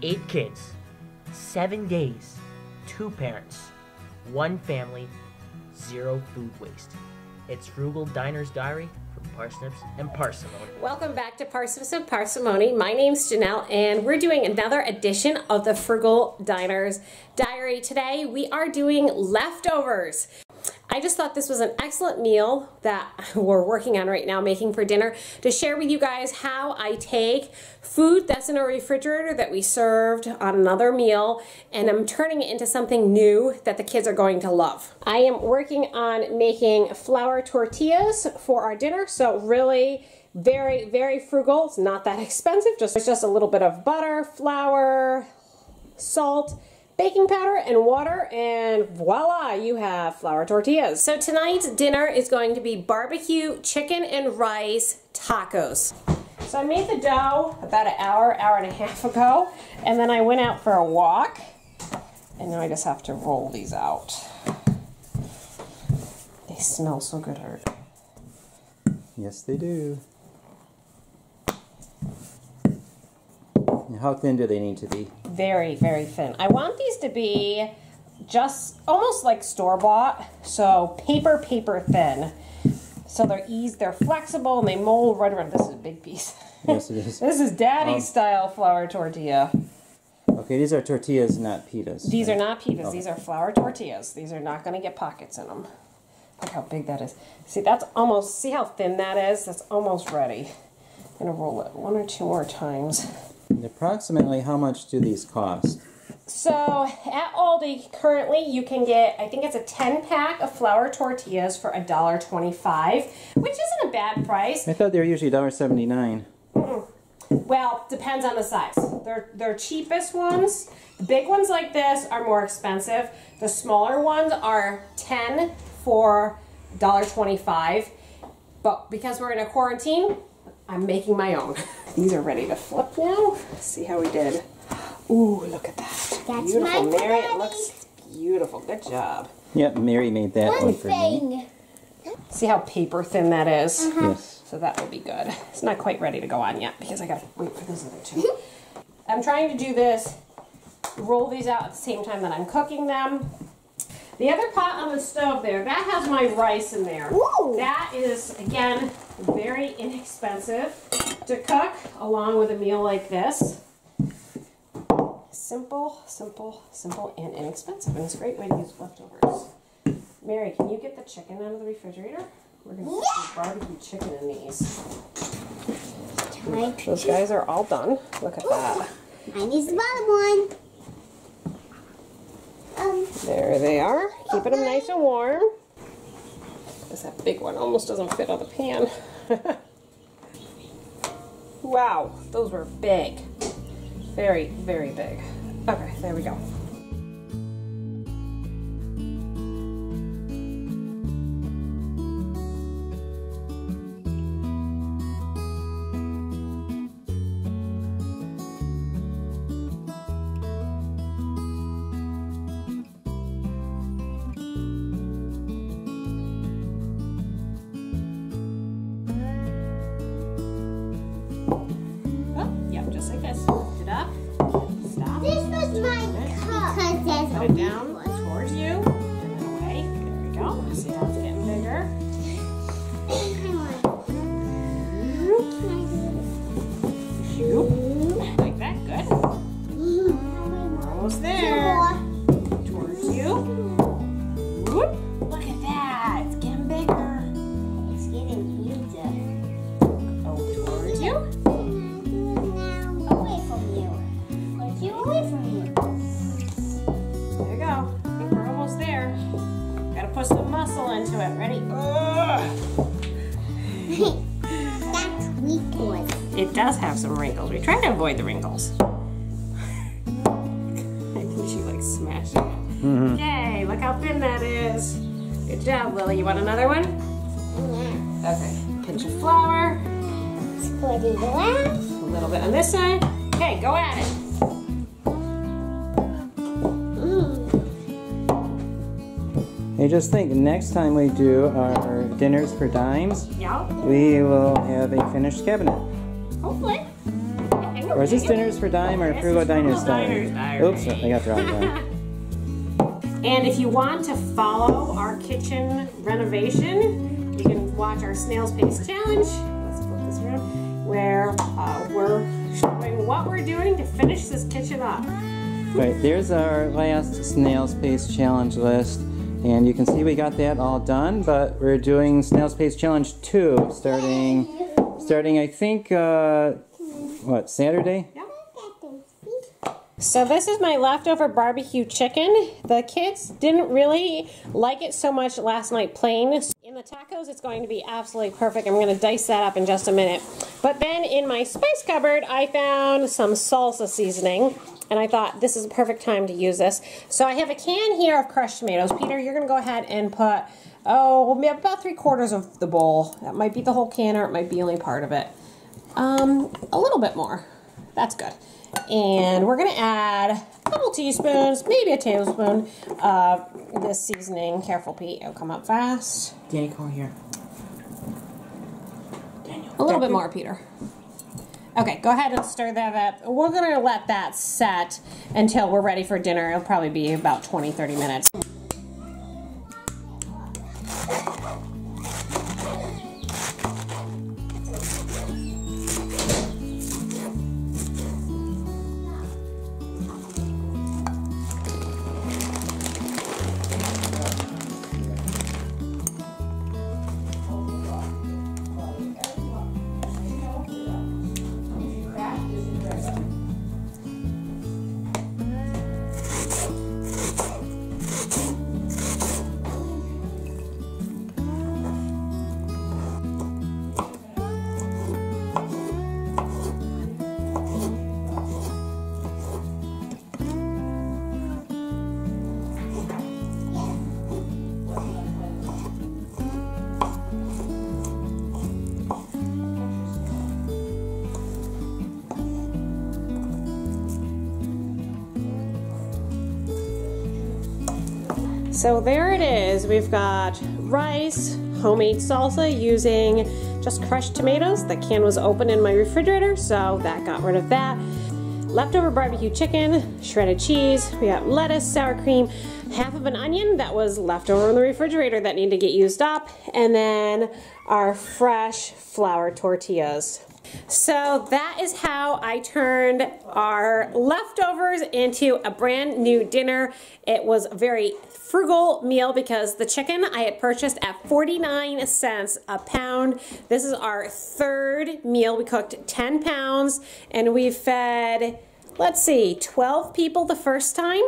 8 kids, 7 days, 2 parents, 1 family, 0 food waste. It's Frugal Diner's Diary from Parsnips and Parsimony. Welcome back to Parsnips and Parsimony. My name's Janelle, and we're doing another edition of the Frugal Diner's Diary. Today we are doing leftovers. I just thought this was an excellent meal that we're working on right now, making for dinner, to share with you guys how I take food that's in a refrigerator that we served on another meal, and I'm turning it into something new that the kids are going to love. I am working on making flour tortillas for our dinner, so really very, very frugal. It's not that expensive, just a little bit of butter, flour, salt, baking powder and water, and voila, you have flour tortillas. So tonight's dinner is going to be barbecue chicken and rice tacos. So I made the dough about an hour and a half ago, and then I went out for a walk, and now I just have to roll these out. They smell so good, Art. Yes, they do. How thin do they need to be? Very, very thin. I want these to be just almost like store-bought, so paper thin. So they're flexible and they mold right around. This is a big piece. Yes, it is. This is Daddy's style flour tortilla. Okay, these are tortillas, not pitas. These right? are not pitas. Okay. These are flour tortillas. These are not going to get pockets in them. Look how big that is. See, that's almost, see how thin that is? That's almost ready. I'm going to roll it 1 or 2 more times. And approximately how much do these cost? So at Aldi currently you can get, I think it's a 10-pack of flour tortillas for $1.25, which isn't a bad price. I thought they were usually $1.79. Well, depends on the size. They're cheapest ones. The big ones like this are more expensive. The smaller ones are 10 for $1.25. But because we're in a quarantine, I'm making my own. These are ready to flip now. Let's see how we did. Ooh, look at that. That's beautiful, my Mary. daddy. It looks beautiful. Good job. Yep, Mary made that one for me. See how paper thin that is? Yes. So that will be good. It's not quite ready to go on yet because I gotta wait for those other 2. I'm trying to do this, roll these out at the same time that I'm cooking them. The other pot on the stove there, that has my rice in there. Ooh. That is, again, very inexpensive to cook along with a meal like this. Simple, simple, simple, and inexpensive. And it's a great way to use leftovers. Mary, can you get the chicken out of the refrigerator? We're going to put some barbecue chicken in these. Those guys are all done. Look at that. Mine is the bottom one. There they are. Keeping them nice and warm. Because that big one almost doesn't fit on the pan. Wow, those were big. Very, very big. Okay, there we go. Just like this. Lift it up. Stop. This was my cup. Put it down towards you and then away. There we go. See how it's getting bigger. Like that. Good. We're almost there. Towards you. Whoop. Look at that. It's getting bigger. It's getting huger. Oh, towards you. Away from you. There you go. I think we're almost there. Gotta put some muscle into it. Ready? That's wrinkles. It does have some wrinkles. We try to avoid the wrinkles. I think she like smashed it. Yay, look how thin that is. Good job, Lily. You want another one? Yeah. Okay. Pinch of flour. Spread it around. A little bit on this side. Okay, go at it. Hey, just think, next time we do our dinners for dimes, Yeah. we will have a finished cabinet. Hopefully. Or is this Dinners for Dime or Frugal Diners Diary? Oops, I got the wrong one. And if you want to follow our kitchen renovation, you can watch our Snail's Pace Challenge. Let's flip this around. Where we're showing what we're doing to finish this kitchen up. Right, there's our last Snail's Pace Challenge list. And you can see we got that all done, but we're doing Snail's Pace Challenge 2 starting I think, what, Saturday? Yep. So this is my leftover barbecue chicken. The kids didn't really like it so much last night plain. In the tacos, it's going to be absolutely perfect. I'm going to dice that up in just a minute. But then in my spice cupboard, I found some salsa seasoning. And I thought this is a perfect time to use this. So I have a can here of crushed tomatoes. Peter, you're going to go ahead and put, about 3/4 of the bowl. That might be the whole can or it might be only part of it. A little bit more. That's good. And we're going to add a couple teaspoons, maybe a tablespoon of this seasoning. Careful, Pete. It'll come up fast. Danny, come over here. Daniel. A little bit more, Peter. Okay, go ahead and stir that up. We're going to let that set until we're ready for dinner. It'll probably be about 20-30 minutes. So there it is. We've got rice, homemade salsa using just crushed tomatoes. The can was open in my refrigerator, so that got rid of that. Leftover barbecue chicken, shredded cheese, we got lettuce, sour cream, half of an onion that was left over in the refrigerator that needed to get used up, and then our fresh flour tortillas. So that is how I turned our leftovers into a brand new dinner. It was a very frugal meal because the chicken I had purchased at 49 cents a pound. This is our third meal. We cooked 10 pounds and we fed, let's see, 12 people the first time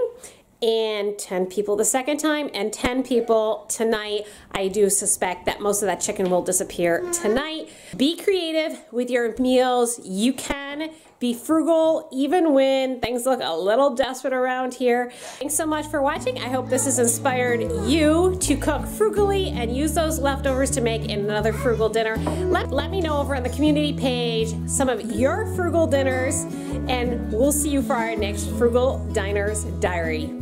and 10 people the second time and 10 people tonight. I do suspect that most of that chicken will disappear tonight. Be creative with your meals. You can be frugal even when things look a little desperate around here. Thanks so much for watching. I hope this has inspired you to cook frugally and use those leftovers to make another frugal dinner. Let me know over on the community page some of your frugal dinners, and we'll see you for our next Frugal Diners Diary.